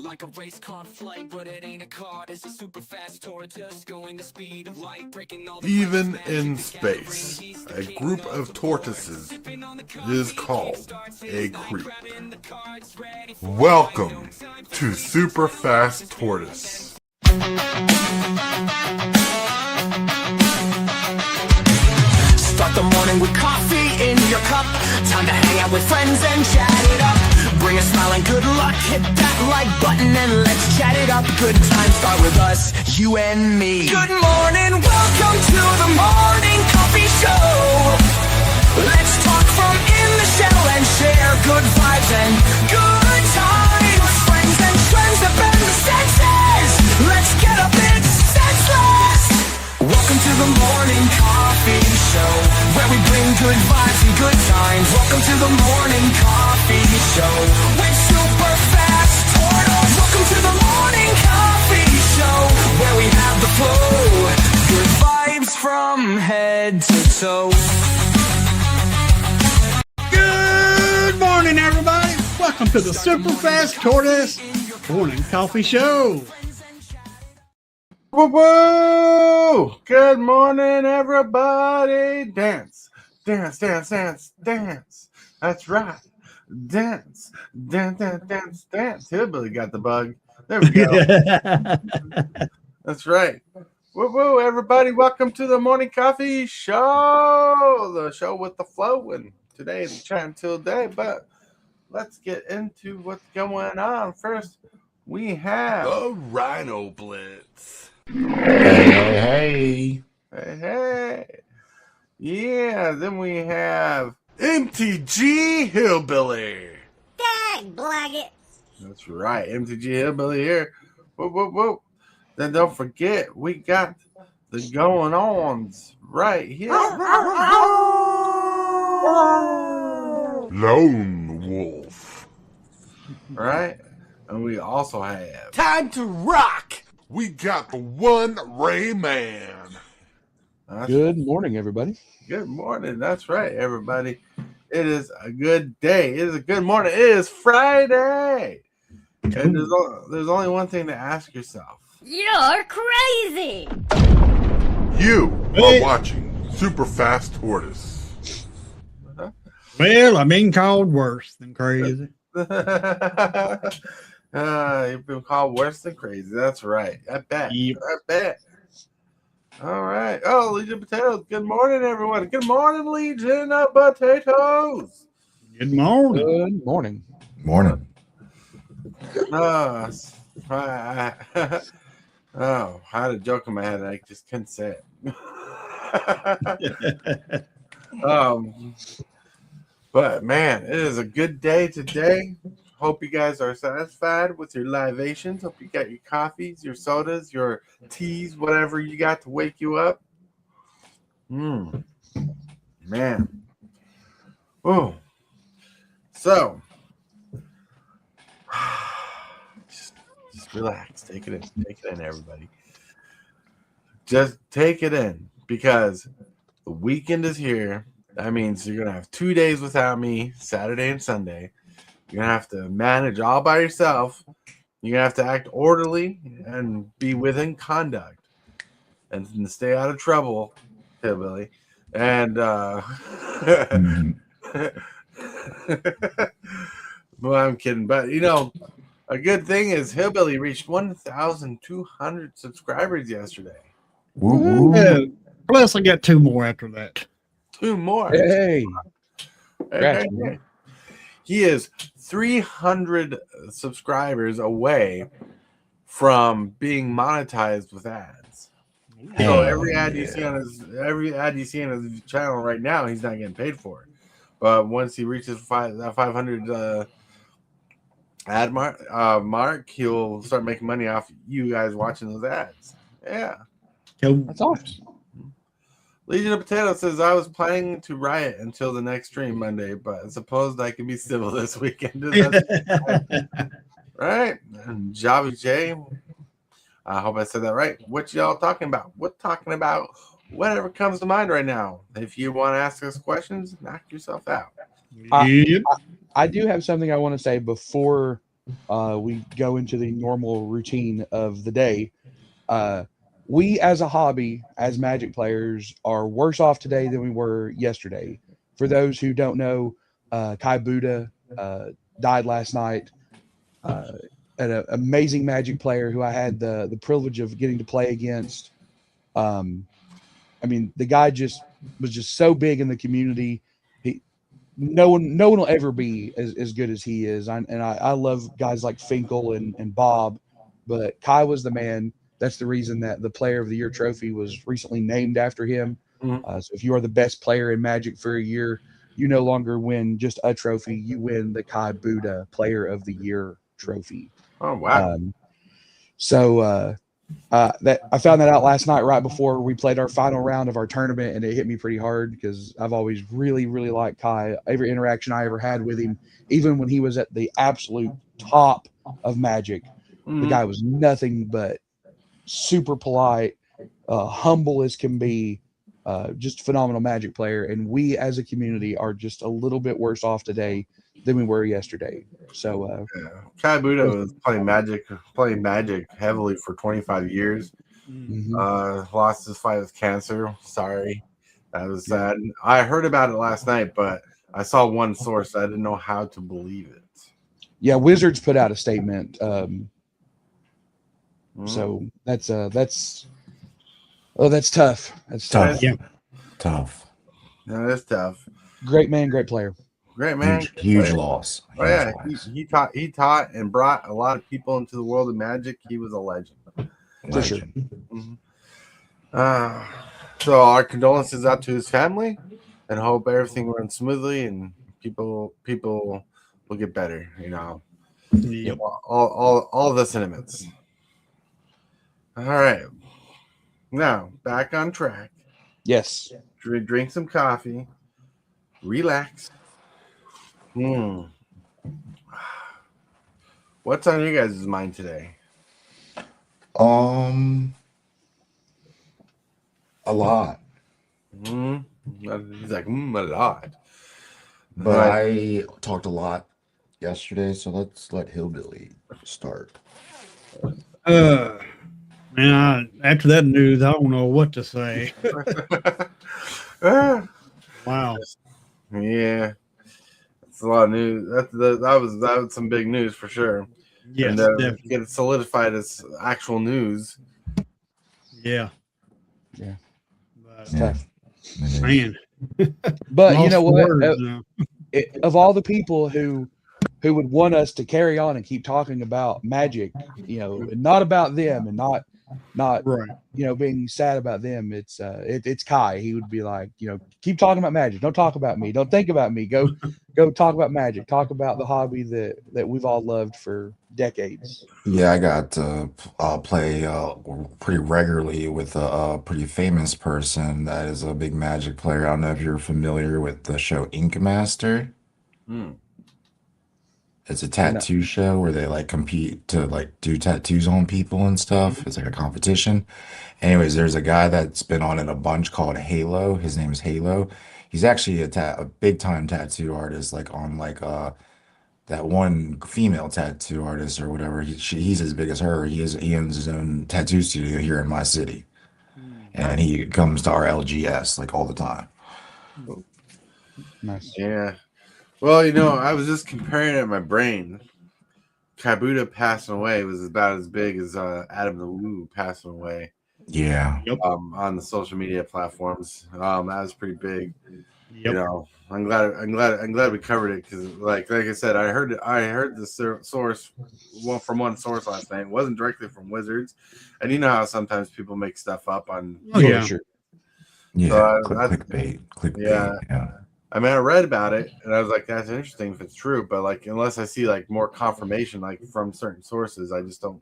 like a race car flight, but it ain't a car. It's a super fast tortoise going the speed of light, breaking all the Even in space, a group of tortoises is called a creep. Welcome to Super Fast Tortoise. Start the morning with coffee in your cup. Time to hang out with friends and chat it up. Bring a smile and good luck. Hit that like button and let's chat it up. Good times start with us, you and me. Good morning, welcome to the morning coffee show. Let's talk from in the shell and share good vibes and good times. Friends and trends that bend the senses. Let's get up, it's senseless. Welcome to the morning coffee show, where we bring good vibes and good times. Welcome to the morning coffee show with Super Fast Tortoise. Welcome to the morning coffee show, where we have the flow. Good vibes from head to toe. Good morning, everybody. Welcome to the Super Fast Tortoise Morning Coffee Show. Woo woo! Good morning, everybody. Dance, dance, dance, dance, dance. That's right. Dance, dance, dance, dance, dance. Hillbilly got the bug. There we go. That's right. Woo woo, everybody. Welcome to the Morning Coffee Show, the show with the flow. And today is chat until day, but let's get into what's going on. First, we have the Rhinoblitz. Hey. Yeah, then we have MTG Hillbilly. Dag blaggett. That's right, MTG Hillbilly here. Whoa. Then don't forget, we got the going ons right here. Lone Wolf. Right? And we also have Time to Rock. We got the TheoneRAYman. Good morning, everybody. Good morning. That's right, everybody. It is a good day. It is a good morning. It is Friday. And there's only one thing to ask yourself. You're crazy. You are watching Super Fast Tortoise. Well, I've been called worse than crazy. You've been called worse than crazy. That's right. I bet. Yep. I bet. All right. Oh, Legion Potatoes. Good morning, everyone. Good morning, Legion of Potatoes. Good morning. Good morning. Morning. Oh, I had a joke in my head and I just couldn't say it. But man, it is a good day today. Hope you guys are satisfied with your libations. Hope you got your coffees, your sodas, your teas, whatever you got to wake you up. Man. Oh. So, just relax. Take it in. Take it in, everybody. Just take it in because the weekend is here. That means you're going to have 2 days without me, Saturday and Sunday. You're going to have to manage all by yourself. You're going to have to act orderly and be within conduct and stay out of trouble, Hillbilly. And, well, I'm kidding. But, a good thing is Hillbilly reached 1,200 subscribers yesterday. Yeah, plus, I got 2 more after that. 2 more. Hey. Hey. He is 300 subscribers away from being monetized with ads. So every ad you see on his channel right now, he's not getting paid for it. But once he reaches 500 ad mark, he'll start making money off you guys watching those ads. Yeah, That's awesome. Legion of Potatoes says, I was planning to riot until the next stream Monday, but I suppose I can be civil this weekend. Right? And Java J, I hope I said that right. What y'all talking about? We're talking about whatever comes to mind right now. If you want to ask us questions, knock yourself out. I do have something I want to say before we go into the normal routine of the day. We, as a hobby, as Magic players, are worse off today than we were yesterday. For those who don't know, Kai Buddha died last night. An amazing Magic player who I had the privilege of getting to play against. I mean, the guy was just so big in the community. No one will ever be as good as he is. I love guys like Finkel and Bob, but Kai was the man. That's the reason that the Player of the Year trophy was recently named after him. So if you are the best player in Magic for a year, you no longer win just a trophy. You win the Kai Buddha Player of the Year trophy. Oh, wow. That I found that out last night right before we played our final round of our tournament, and it hit me pretty hard because I've always really, really liked Kai. Every interaction I ever had with him, even when he was at the absolute top of Magic, the guy was nothing but super polite, humble as can be, just a phenomenal Magic player. And we as a community are just a little bit worse off today than we were yesterday. So Kai Buddha was playing Magic heavily for 25 years. Lost his fight with cancer. Sorry, that was sad. I heard about it last night, but I saw one source. I didn't know how to believe it. Yeah, Wizards put out a statement. So that's tough. That's tough. Yeah. Tough. No, that's tough. Great man, great player. Great man. Huge loss. Oh, yeah, he taught and brought a lot of people into the world of Magic. He was a legend. For sure. So our condolences out to his family, and hope everything runs smoothly and people will get better. You know, all the sentiments. All right, now back on track. Yes. Drink some coffee, relax. What's on you guys' mind today? A lot. He's like, a lot. But I talked a lot yesterday, so let's let Hillbilly start. Man, after that news, I don't know what to say. Wow. Yeah. It's a lot of news. That was some big news for sure. Yes, and definitely. get it solidified as actual news. Yeah. It's tough. Man. But you know what? Words, of all the people who would want us to carry on and keep talking about Magic, you know, and not about them and not right. you know, being sad about them, it's Kai. He would be like, you know, keep talking about Magic. Don't talk about me. Don't think about me. Go talk about Magic. Talk about the hobby that we've all loved for decades. Yeah, I got to play pretty regularly with a pretty famous person that is a big Magic player. I don't know if you're familiar with the show Ink Master. It's a tattoo show where they like compete to like do tattoos on people and stuff. It's like a competition. Anyways, there's a guy that's been on it a bunch called Halo. His name is Halo. He's actually a big time tattoo artist, like on like that one female tattoo artist or whatever. He's as big as her. He owns his own tattoo studio here in my city, and he comes to our LGS like all the time. Nice. Yeah. Well, you know, I was just comparing it in my brain. Kai Buddha passing away was about as big as Adam the Woo passing away. Yeah. On the social media platforms. That was pretty big. Yep. You know, I'm glad we covered it because, like I said, I heard the source from one source last night. It wasn't directly from Wizards, and you know how sometimes people make stuff up on. Oh yeah. Sure. Yeah. So Clickbait. Yeah. I mean, I read about it, and I was like, "That's interesting if it's true." But like, unless I see like more confirmation, like from certain sources, I just don't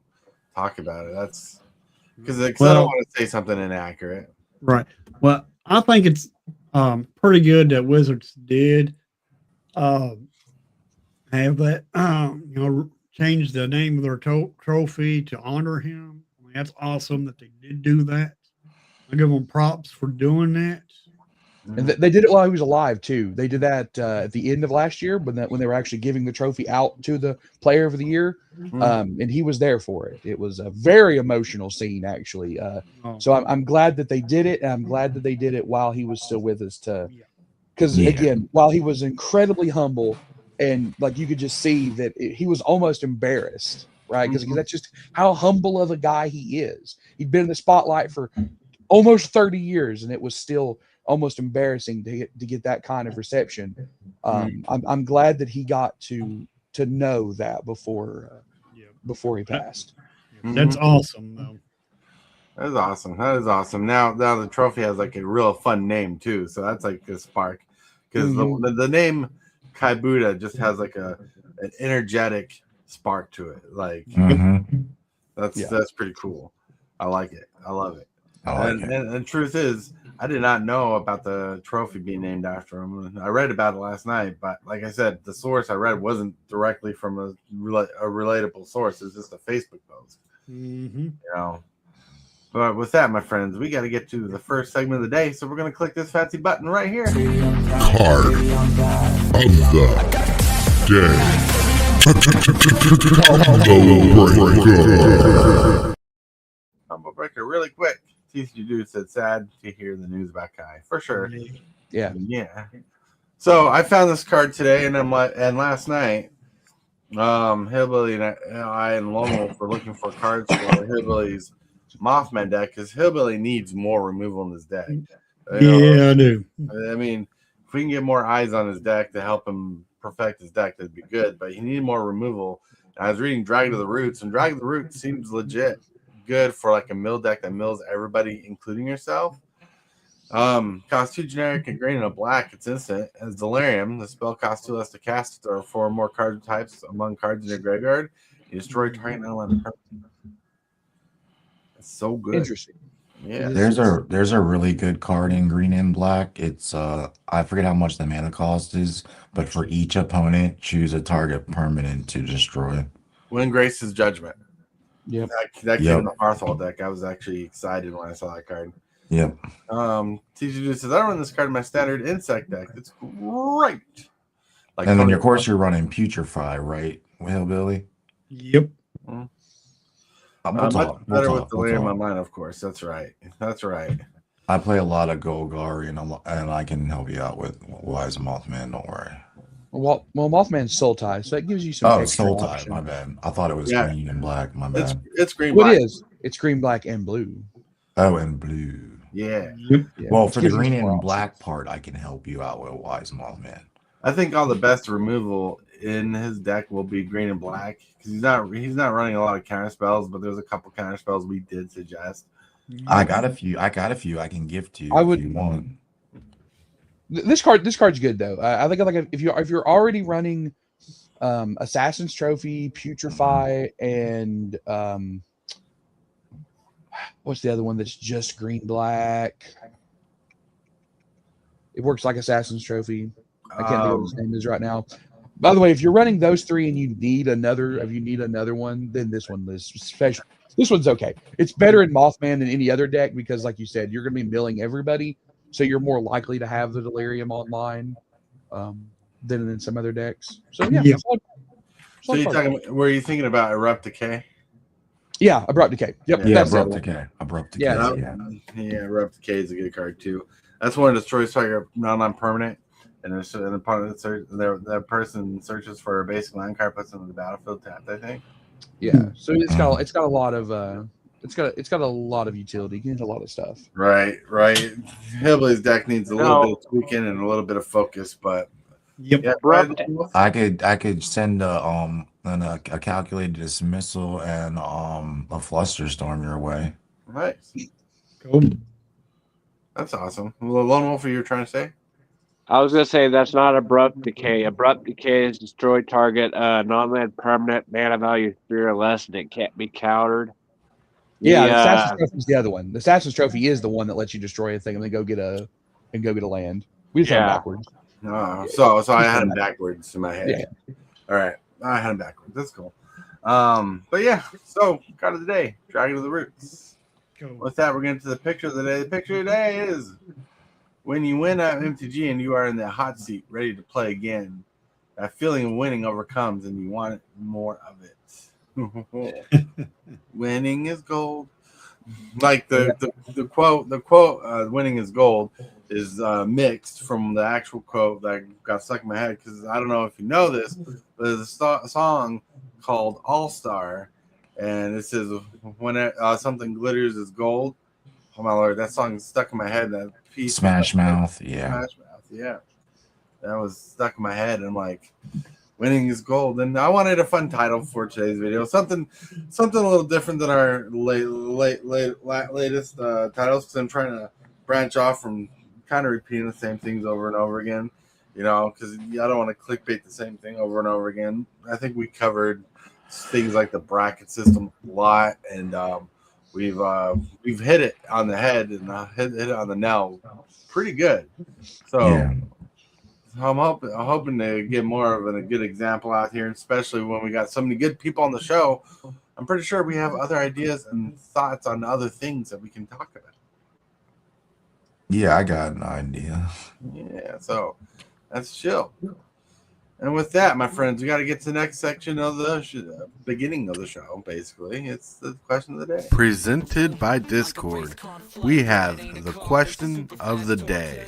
talk about it. That's because I don't want to say something inaccurate. Right. Well, I think it's pretty good that Wizards did have that. Change the name of their trophy to honor him. I mean, that's awesome that they did do that. I give them props for doing that. And they did it while he was alive too. They did that at the end of last year when they were actually giving the trophy out to the player of the year, and he was there for it. It was a very emotional scene, actually. So I'm glad that they did it, and I'm glad that they did it while he was still with us. Because again, while he was incredibly humble, and like you could just see that he was almost embarrassed, right? Because that's just how humble of a guy he is. He'd been in the spotlight for almost 30 years, and it was still almost embarrassing to get that kind of reception. I'm glad that he got to know that before he passed. That's awesome, though. That is awesome. That is awesome. Now the trophy has like a real fun name too, so that's like a spark. Because the name Kaibuda just has like an energetic spark to it. Like that's pretty cool. I like it. I love it. And the truth is, I did not know about the trophy being named after him. I read about it last night, but like I said, the source I read wasn't directly from a relatable source. It's just a Facebook post. You know. But with that, my friends, we got to get to the first segment of the day. So we're going to click this fancy button right here. Card of the day. Combo breaker, really quick. TCGdudes said, sad to hear the news about Kai. For sure. Yeah. So I found this card today, and last night, Hillbilly and I and Lone Wolf were looking for cards for Hillbilly's Mothman deck, because Hillbilly needs more removal in his deck. I do. I mean, if we can get more eyes on his deck to help him perfect his deck, that'd be good. But he needed more removal. I was reading Dragon of the Roots, and Dragon of the Roots seems legit good for like a mill deck that mills everybody, including yourself. Costs 2 generic, a green, and a black. It's instant. As Delirium, the spell costs 2 less to cast or 4 more card types among cards in your graveyard. You destroy target non-land permanent. It's so good. Interesting. Yeah. There's a really good card in green and black. It's I forget how much the mana cost is, but for each opponent, choose a target permanent to destroy. Windgrace's Judgment. Yep. That came in the Hearthwall deck. I was actually excited when I saw that card. Yep. TCG says, I run this card in my standard insect deck. It's great. Like, and then, of course, you're running Putrefy, right, Hillbilly? Yep. Much better with Delirium on mine, of course. That's right. That's right. I play a lot of Golgari, and I can help you out with Wise Mothman. Don't worry. Well, Mothman's Soul Tie, so that gives you some. Oh, Soul Tie. My bad. I thought it was green and black. My bad. It's green. Black. It is. It's green, black, and blue. Oh, and blue. Yeah. Well, for the green and black part, I can help you out with Wise Mothman. I think all the best removal in his deck will be green and black, because he's not running a lot of counter spells, but there's a couple counter spells we did suggest. I got a few I can give to you if you want. This card's good though. I think like if you're already running Assassin's Trophy, Putrefy, and what's the other one that's just green black? It works like Assassin's Trophy. I can't think of what his name is right now. By the way, if you're running those 3 and you need another one, then this one is special. This one's okay. It's better in Mothman than any other deck because, like you said, you're going to be milling everybody, so you're more likely to have the Delirium online than in some other decks. So yeah. So were you thinking about Erupt Decay? Yeah, Abrupt Decay. Yep. Yeah, Abrupt Decay. Yeah, Erupt Decay is a good card too. That's one that destroys target non-permanent. And the person searches for a basic land card, puts it in the battlefield tapped, I think. Yeah. So it's got a lot of it's got a lot of utility. You can hit a lot of stuff. Right. Hillbilly's deck needs a little bit of tweaking and a little bit of focus, but yeah, I could send a calculated dismissal and a flusterstorm your way. Nice. Cool. That's awesome. Well, Lone Wolf, you were trying to say? I was going to say that's not Abrupt Decay. Abrupt Decay is destroy target non-land permanent, mana value 3 or less, and it can't be countered. Yeah, the Assassin's Trophy is the other one. The Assassin's Trophy is the one that lets you destroy a thing and then go get a land. We just had them backwards. So I had them backwards in my head. Yeah. All right. I had them backwards. That's cool. But yeah, so card of the day, Dragon of the Roots. Cool. With that, we're getting to the picture of the day. The picture of the day is When you win at MTG and you are in the hot seat, ready to play again, that feeling of winning overcomes, and you want more of it. Winning is gold. Like the quote, "Winning is gold," is mixed from the actual quote that got stuck in my head because I don't know if you know this, but there's a song called All Star, and it says, "When something glitters is gold." Oh my lord, that song is stuck in my head. That piece, Smash Mouth, yeah. Smash Mouth, yeah. That was stuck in my head. And I'm like, winning is gold. And I wanted a fun title for today's video, something a little different than our latest titles, because I'm trying to branch off from kind of repeating the same things over and over again. You know, because I don't want to clickbait the same thing over and over again. I think we covered things like the bracket system a lot, and we've hit it on the head and hit it on the nail pretty good. So Yeah. I'm hoping to get more of a good example out here, especially when we got so many good people on the show. I'm pretty sure we have other ideas and thoughts on other things that we can talk about. Yeah, I got an idea. Yeah, so that's chill. And with that, my friends, we got to get to the next section of the beginning of the show, basically. It's the question of the day. Presented by Discord, we have the question of the day.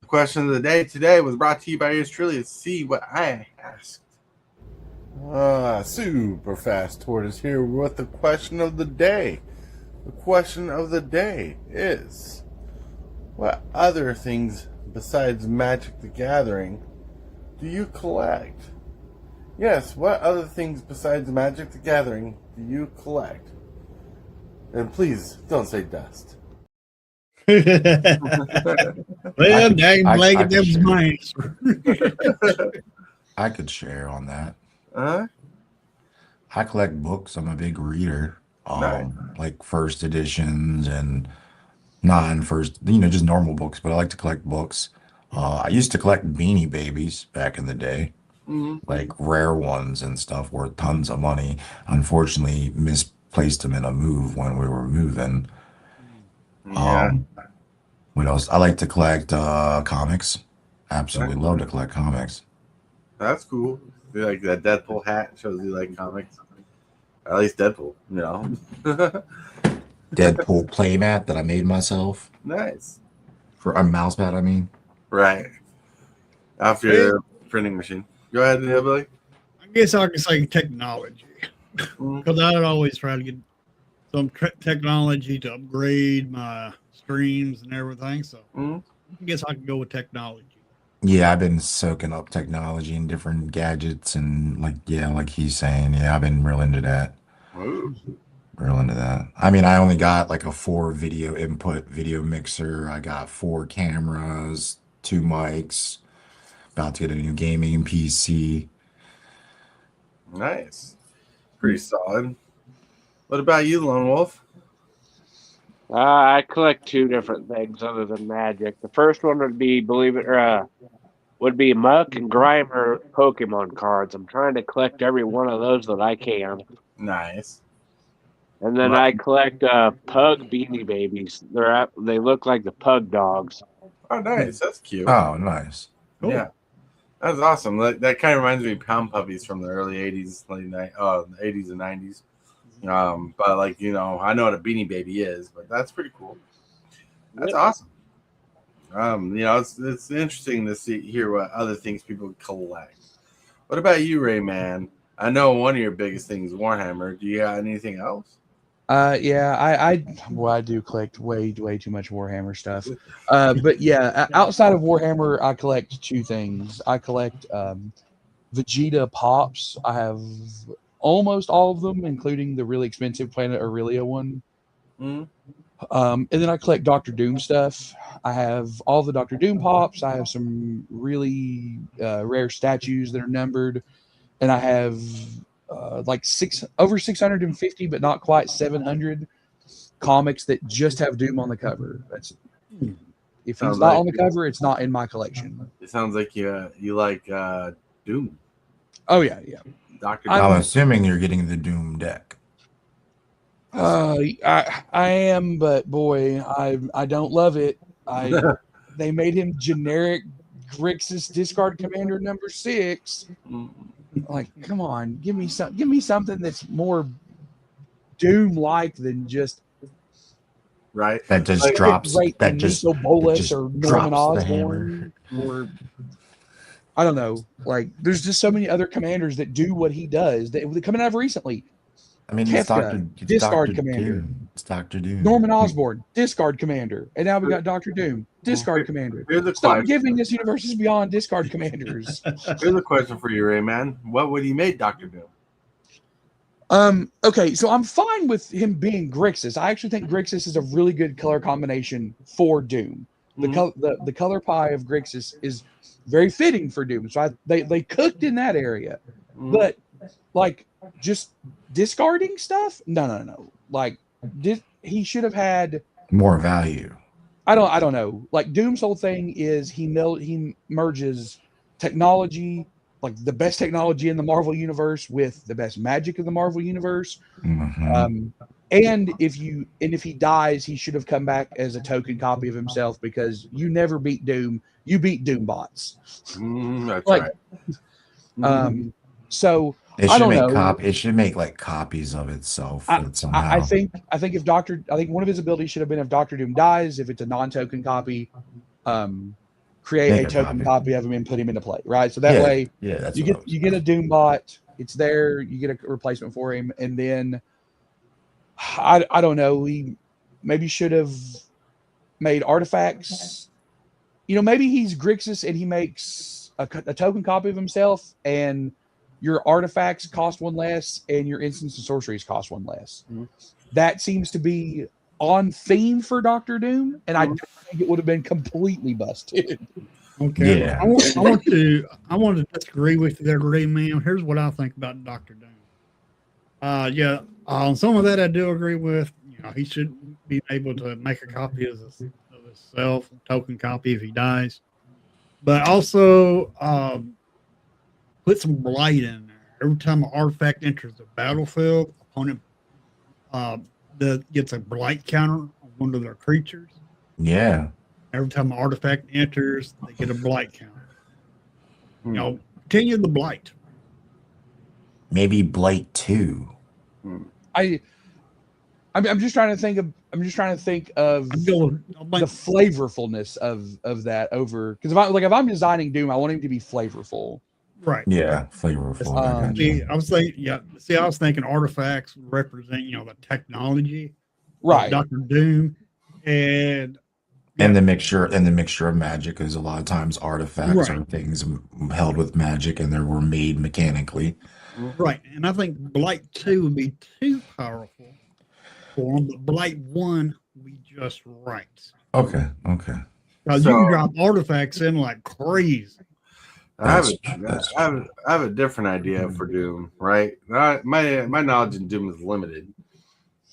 The question of the day today was brought to you by yours truly. Let's see what I asked. Super Fast Tortoise here with the question of the day. The question of the day is, what other things besides Magic the Gathering do you collect? Yes, what other things besides Magic the Gathering do you collect? And please, don't say dust. Well, dang, I that was my answer. I could share on that. Huh? I collect books. I'm a big reader. Nice. Like first editions and non-first, just normal books, but I like to collect books. I used to collect Beanie Babies back in the day, like rare ones and stuff worth tons of money. Unfortunately, misplaced them in a move when we were moving. Yeah. What else? I like to collect comics. Absolutely love to collect comics. That's cool. You like that Deadpool hat shows you like comics. At least Deadpool, you know. Deadpool playmat that I made myself. Nice. For a mouse pad, I mean. Right. After your printing machine. Go ahead, Billy. I guess I can say technology. Because I'd always try to get some technology to upgrade my streams and everything. So I guess I can go with technology. Yeah, I've been soaking up technology and different gadgets and like he's saying, I've been real into that. Ooh. Real into that. I mean, I only got like a 4 video input video mixer. I got 4 cameras, 2 mics. About to get a new gaming PC. Nice. Pretty solid. What about you, Lone Wolf? I collect 2 different things other than Magic. The first one would be, would be Muck and Grimer Pokemon cards. I'm trying to collect every one of those that I can. Nice. And then I collect Pug Beanie Babies. They look like the Pug dogs. Oh, nice. That's cute. Oh, nice. Cool. Yeah. That's awesome. That kind of reminds me of Pound Puppies from the early 80s, late 80s and 90s. But like, I know what a Beanie Baby is, but that's pretty cool. That's awesome. It's interesting to hear what other things people collect. What about you, Rayman? I know one of your biggest things is Warhammer. Do you got anything else? Yeah, I do collect way too much Warhammer stuff. But yeah, outside of Warhammer, I collect 2 things. I collect Vegeta Pops. I have almost all of them, including the really expensive Planet Aurelia one. And then I collect Doctor Doom stuff. I have all the Doctor Doom Pops. I have some really rare statues that are numbered, and I have over 650, but not quite 700 comics that just have Doom on the cover. That's if he's not on the cover, it's not in my collection. It sounds like you like Doom. Oh yeah. Dr. I'm assuming you're getting the Doom deck. I am, but boy, I don't love it. They made him generic Grixis discard commander number 6. Like, come on, give me something that's more Doom like than just right. That just Like, drops. That just Bolus it or just Norman drops the hammer. Osborn or I don't know. Like, there's just so many other commanders that do what he does that coming out of recently. I mean, Kefka, discard commander. Doom. It's Dr. Doom. Norman Osborn, discard commander. And now we got Dr. Doom, discard commander. Here's a Stop question. giving us Universes Beyond discard commanders. Here's a question for you, Rayman. What would he make Dr. Doom? Okay, so I'm fine with him being Grixis. I actually think Grixis is a really good color combination for Doom. The color pie of Grixis is very fitting for Doom. So they cooked in that area. But like just discarding stuff? No. Like he should have had more value. I don't know. Like Doom's whole thing is he merges technology, like the best technology in the Marvel universe with the best magic of the Marvel universe. And if he dies, he should have come back as a token copy of himself because you never beat Doom. You beat Doom bots. That's right. So it I should don't make know. it should make like copies of itself somehow. I think if one of his abilities should have been if Doctor Doom dies, if it's a non-token copy, create Make a a token copy of him and put him into play, right? So that Yeah, way, that's you what get a Doom bot. It's there. You get a replacement for him, and then I don't know. He maybe should have made artifacts. Maybe he's Grixis and he makes a token copy of himself, and your artifacts cost 1 less, and your instants and sorceries cost 1 less. That seems to be on theme for Doctor Doom, and I don't think it would have been completely busted. Okay. Yeah. I want to disagree with you there, Rayman. Here's what I think about Dr. Doom. On some of that I do agree with. He should be able to make a copy of himself, token copy if he dies. But also put some blight in there. Every time an artifact enters the battlefield, opponent gets a blight counter on one of their creatures. Yeah. Every time an artifact enters, they get a blight counter. Continue the blight. Maybe Blight 2. I'm just trying to think of the flavorfulness of that over because if I'm designing Doom, I want him to be flavorful. Right. Yeah, flavorful. I was thinking artifacts represent, the technology, right? Dr. Doom, and the mixture of magic, because a lot of times artifacts are things held with magic and they were made mechanically. Right, and I think Blight 2 would be too powerful for him, but Blight 1 would be just right. Okay. Because you can drop artifacts in like crazy. I have a different idea for Doom, right? My knowledge in Doom is limited,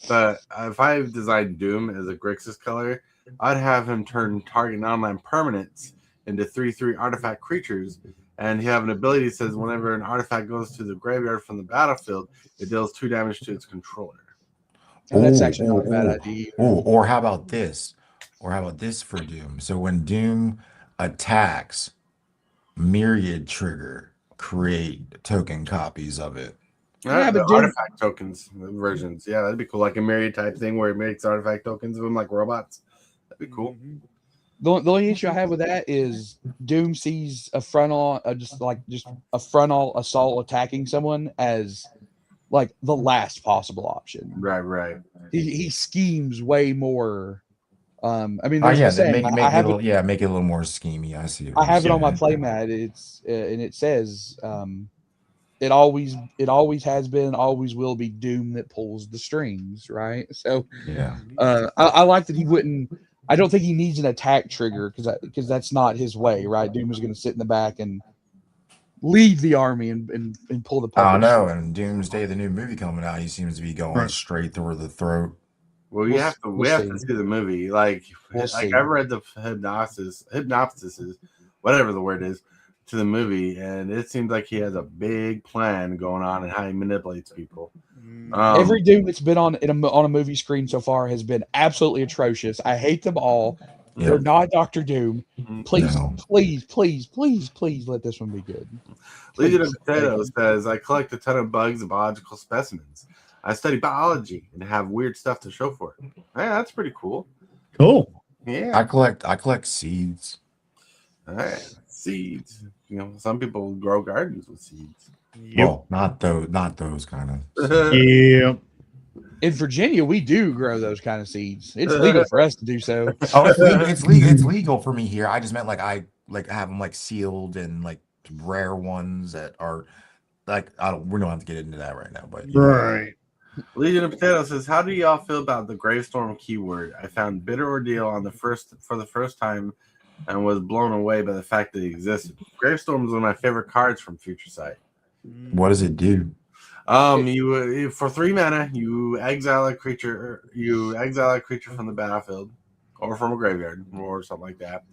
but if I designed Doom as a Grixis color, I'd have him turn target non-land permanents into 3/3 artifact creatures, and he have an ability that says whenever an artifact goes to the graveyard from the battlefield, it deals 2 damage to its controller. That's actually not a bad idea. Or how about this? Or how about this for Doom? So when Doom attacks, Myriad trigger, create token copies of it. The artifact tokens versions. Yeah, that'd be cool. Like a Myriad type thing where it makes artifact tokens of them like robots. That'd be cool. The only issue I have with that is Doom sees a frontal, just a frontal assault attacking someone as like the last possible option. Right. He schemes way more. Make it a little more schemy. I see. I have it on my playmat. It's and it says it always has been, always will be Doom that pulls the strings, right? So yeah, I like that he wouldn't. I don't think he needs an attack trigger because that's not his way, right? Doom is going to sit in the back and lead the army and pull the. I don't know. And Doomsday, the new movie coming out, he seems to be going straight through the throat. Well, we have to see the movie. Like I've read the synopsis, whatever the word is, to the movie, and it seems like he has a big plan going on and how he manipulates people. Every Doom that's been on a movie screen so far has been absolutely atrocious. I hate them all. They're not Doctor Doom. Please, No. please let this one be good. Legion of Please. Potatoes says, I collect a ton of bugs and biological specimens. I study biology and have weird stuff to show for it. Yeah, that's pretty cool. Cool. Yeah. I collect seeds. All right. Seeds. Some people grow gardens with seeds. Well, not those kind of. Yeah. In Virginia, we do grow those kind of seeds. It's legal for us to do so. Oh, it's legal. It's legal for me here. I just meant like I have them like sealed and like rare ones that are like we don't have to get into that right now, but Right. Legion of Potatoes says, how do y'all feel about the Gravestorm keyword? I found Bitter Ordeal for the first time and was blown away by the fact that it existed. Gravestorm is one of my favorite cards from Future Sight. what does it do? You for 3 mana, you exile a creature from the battlefield or from a graveyard or something like that.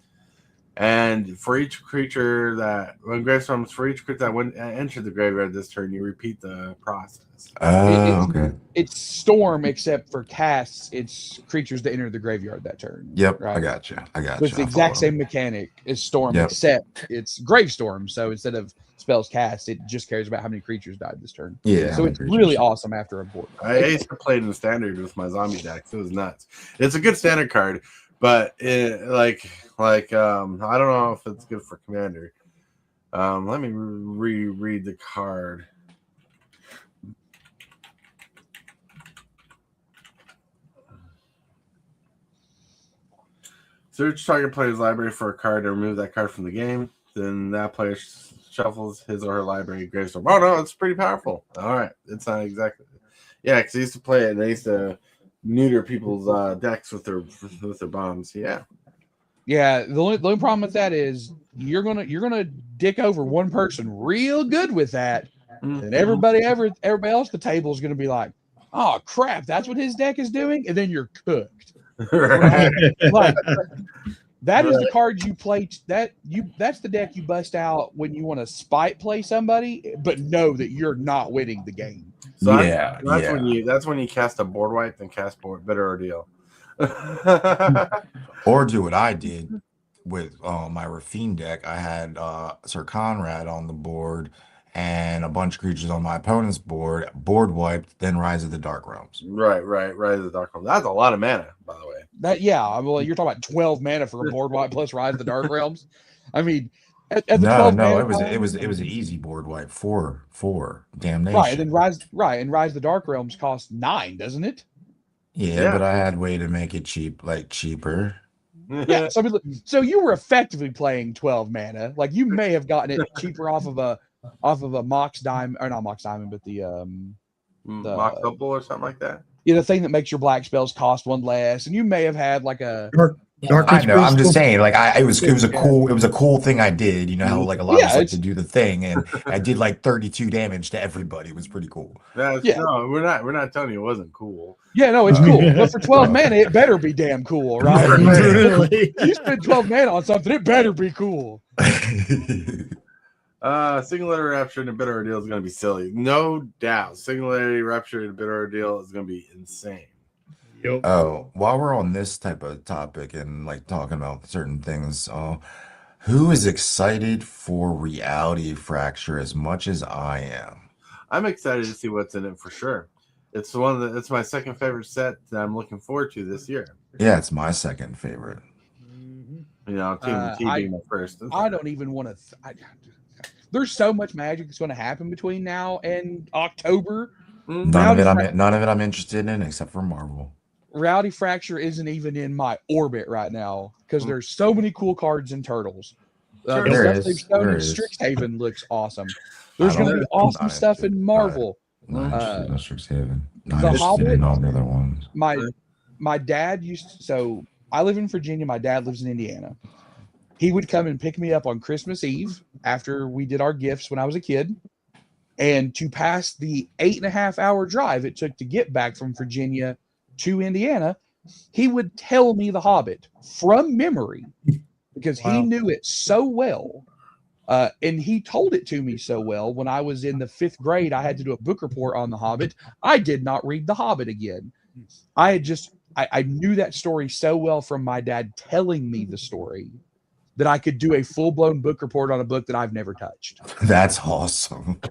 And for each creature that went entered the graveyard this turn, you repeat the process. Oh, okay. It's Storm, except for casts, it's creatures that enter the graveyard that turn. Yep, right? I got you. So it's the exact same mechanic as Storm, Yep. except it's Gravestorm. So instead of spells cast, it just cares about how many creatures died this turn. Yeah. So it's really awesome after a board. I used to play it in standard with my zombie decks. It was nuts. It's a good standard card, but I don't know if it's good for commander. Let me reread the card. Search target player's library for a card and remove that card from the game. Then that player shuffles his or her library gravestone. Oh no, it's pretty powerful. All right, it's not exactly. Yeah, because I used to play it and I used to neuter people's decks with their bombs. Yeah. Yeah, the only problem with that is you're gonna dick over one person real good with that, and everybody else at the table is gonna be like, "Oh crap, that's what his deck is doing," and then you're cooked. Right. Like, that is the card you play. That's the deck you bust out when you want to spite play somebody, but know that you're not winning the game. So yeah, that's when you cast a board wipe and cast Bitter Ordeal. Or do what I did with my Rafine deck. I had Sir Conrad on the board and a bunch of creatures on my opponent's board wiped, then Rise of the Dark Realms. Right. Rise of the Dark Realms. That's a lot of mana, by the way. Well, you're talking about 12 mana for a board wipe plus Rise of the Dark Realms. I mean, at the No, 12 no, mana it was an easy board wipe for Damnation. right, and then Rise of the Dark Realms costs 9, doesn't it? Yeah, but I had way to make it cheaper. Yeah, so you were effectively playing 12 mana. Like you may have gotten it cheaper off of a Mox Diamond, or not Mox Diamond, but the Mox Opal or something like that. Yeah, the thing that makes your black spells cost 1 less, and you may have had like a I know. I'm just saying, like, it was a cool thing I did. You know how like a lot of us like to do the thing, and I did like 32 damage to everybody. It was pretty cool. No, we're not telling you it wasn't cool. Yeah, no, it's cool. But for 12 mana, it better be damn cool, right? Really? You spend 12 mana on something, it better be cool. Singularity Rapture and a Bitter Ordeal is going to be silly. No doubt. Singularity Rapture and a Bitter Ordeal is going to be insane. Yep. Oh, while we're on this type of topic and like talking about certain things, who is excited for Reality Fracture as much as I am? I'm excited to see what's in it for sure. It's it's my second favorite set that I'm looking forward to this year. Yeah, it's my second favorite. You know, Team T being the first. I don't even want to. There's so much magic that's going to happen between now and October. None of it I'm interested in except for Marvel. Reality Fracture isn't even in my orbit right now because there's so many cool cards in Turtles. Strixhaven looks awesome. There's going to be awesome stuff in Marvel. Not Strixhaven. Not The interested Hobbit, in all the other ones. My dad so I live in Virginia. My dad lives in Indiana. He would come and pick me up on Christmas Eve after we did our gifts when I was a kid. And to pass the 8.5-hour drive it took to get back from Virginia to Indiana, he would tell me The Hobbit from memory because he knew it so well. And he told it to me so well. When I was in the 5th grade, I had to do a book report on The Hobbit. I did not read The Hobbit again. I had just I knew that story so well from my dad telling me the story that I could do a full-blown book report on a book that I've never touched. That's awesome.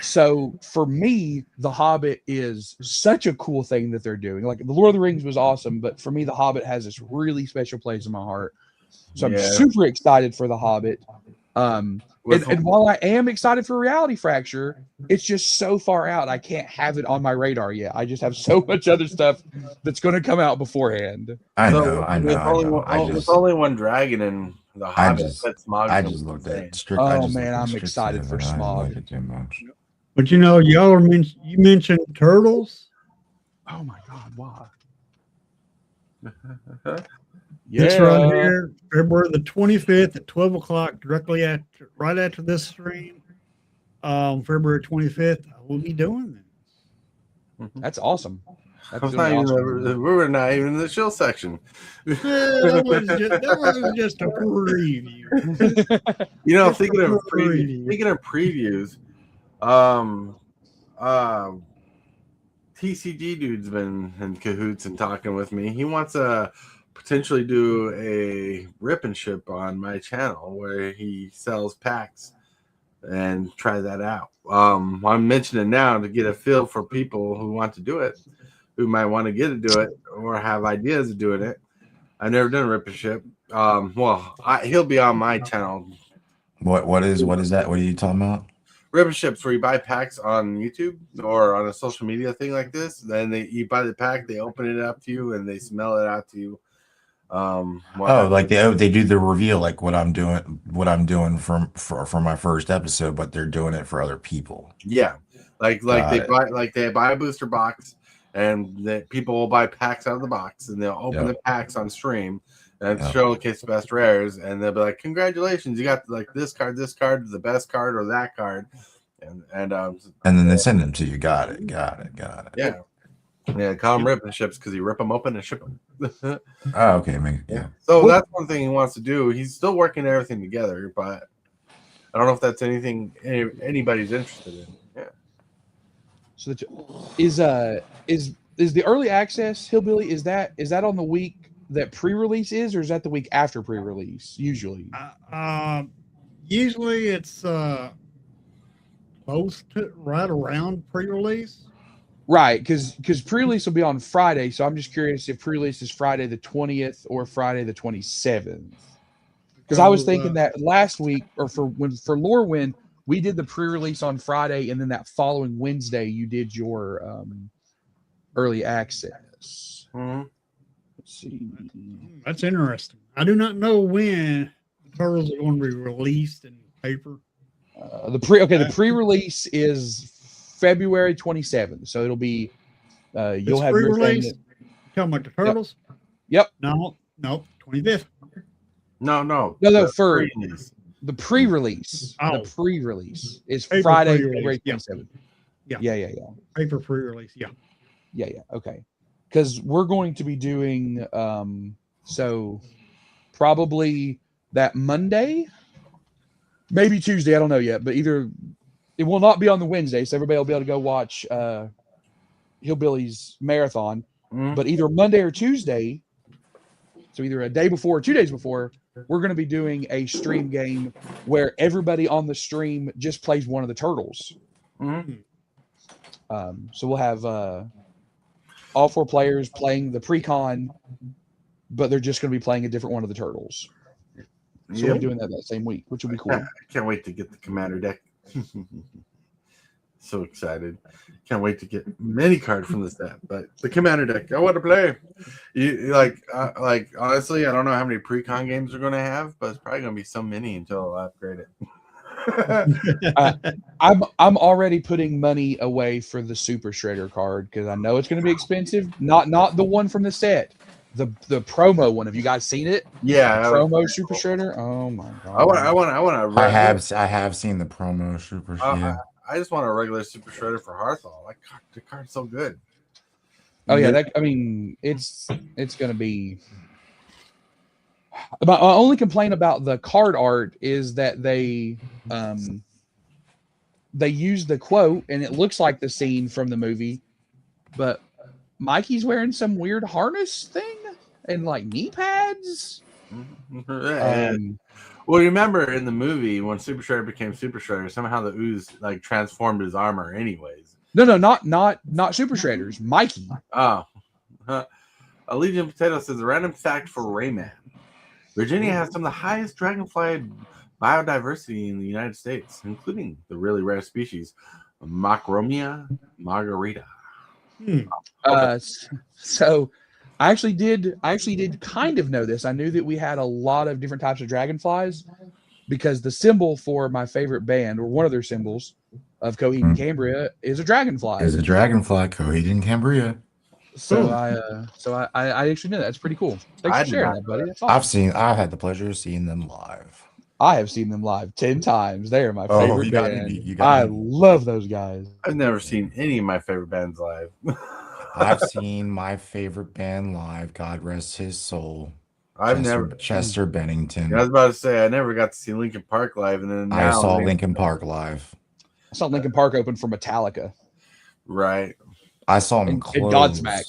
So for me, The Hobbit is such a cool thing that they're doing. Like, The Lord of the Rings was awesome, but for me, The Hobbit has this really special place in my heart. So I'm super excited for The Hobbit. And while I am excited for Reality Fracture, it's just so far out. I can't have it on my radar yet. I just have so much other stuff that's going to come out beforehand. I know. With only one dragon in The Hobbit. I just looked at I'm excited for Smog. Like it too much. But you know, y'all you mentioned turtles. Oh my God, why? It's right here, February the 25th at 12 o'clock, right after this stream. February 25th, I will be doing this. That's awesome. We were not even in the chill section. That was just a preview. You know, speaking of previews, TCGdudes been in cahoots and talking with me. He wants to potentially do a rip and ship on my channel where he sells packs and try that out. I'm mentioning now to get a feel for people who want to do it, who might want to get to do it or have ideas of doing it. I've never done a rip and ship. He'll be on my channel. What is that? What are you talking about? Rip and ships, where you buy packs on YouTube or on a social media thing like this. Then you buy the pack, they open it up to you, and they smell it out to you. Like they do the reveal, like what I'm doing for my first episode, but they're doing it for other people. Yeah, like they buy a booster box, and the people will buy packs out of the box, and they'll open the packs on stream and showcase the best rares, and they'll be like, "Congratulations, you got like this card, the best card, or that card," and then they send them to you. Got it. Yeah, call them rip and ships because you rip them open and ship them. Oh, okay, man. Yeah. So that's one thing he wants to do. He's still working everything together, but I don't know if that's anything anybody's interested in. Yeah. So is the early access Hillbilly? Is that on the week that pre-release is, or is that the week after pre-release? Usually. Usually it's close to right around pre-release. Right, because pre-release will be on Friday, so I'm just curious if pre-release is Friday the 20th or Friday the 27th. Because I was thinking that last week, or for Lorwyn, we did the pre-release on Friday, and then that following Wednesday you did your early access. Mm-hmm. Let's see. That's interesting. I do not know when the turtles are going to be released in paper. The pre-release is February 27th, so it'll be you'll have your thing. Talking about the turtles? Yep. No, 25th. No. For the pre-release. The pre-release is Friday, February 27th. Yeah. Paper pre-release. Yeah. Okay. Because we're going to be doing so probably that Monday, maybe Tuesday. I don't know yet, but it will not be on the Wednesday, so everybody will be able to go watch Hillbilly's marathon. But either Monday or Tuesday, so either a day before or 2 days before, we're going to be doing a stream game where everybody on the stream just plays one of the turtles. So we'll have all four players playing the pre-con, but they're just going to be playing a different one of the turtles. So we're doing that same week, which will be cool. I can't wait to get the commander deck. So excited. Can't wait to get many cards from the set, but the commander deck I want to play. Honestly, I don't know how many pre-con games we're going to have, but it's probably going to be so many until I upgrade it. I'm already putting money away for the Super Shredder card because I know it's going to be expensive. Not the one from the set, the promo one. Have you guys seen it? Yeah, promo Super Shredder. Oh my god! I have seen the promo Super Shredder. I just want a regular Super Shredder for Hearthall. Like, the card's so good. Oh yeah, it's going to be. My only complaint about the card art is that they use the quote and it looks like the scene from the movie, but Mikey's wearing some weird harness thing and like knee pads. Well, remember in the movie when Super Shredder became Super Shredder, somehow the ooze like transformed his armor. Anyways, No, not Super Shredders. Mikey. oh, a Legion Potato says a random fact for Rayman: Virginia has some of the highest dragonfly biodiversity in the United States, including the really rare species Macromia margarita. So I actually did kind of know this. I knew that we had a lot of different types of dragonflies because the symbol for my favorite band, or one of their symbols of Coheed and Cambria, is a dragonfly. Is a dragonfly, Coheed and Cambria. So I actually knew that. That's pretty cool. Thanks for sharing that, buddy. That's awesome. I've had the pleasure of seeing them live. I have seen them live 10 times. They are my favorite band. I love those guys. I've never seen any of my favorite bands live. I've seen my favorite band live. God rest his soul. Chester Bennington. I was about to say I never got to see Linkin Park live, and then now I saw Linkin Park live. I saw Linkin Park open for Metallica. Right. I saw him close. In Godsmack.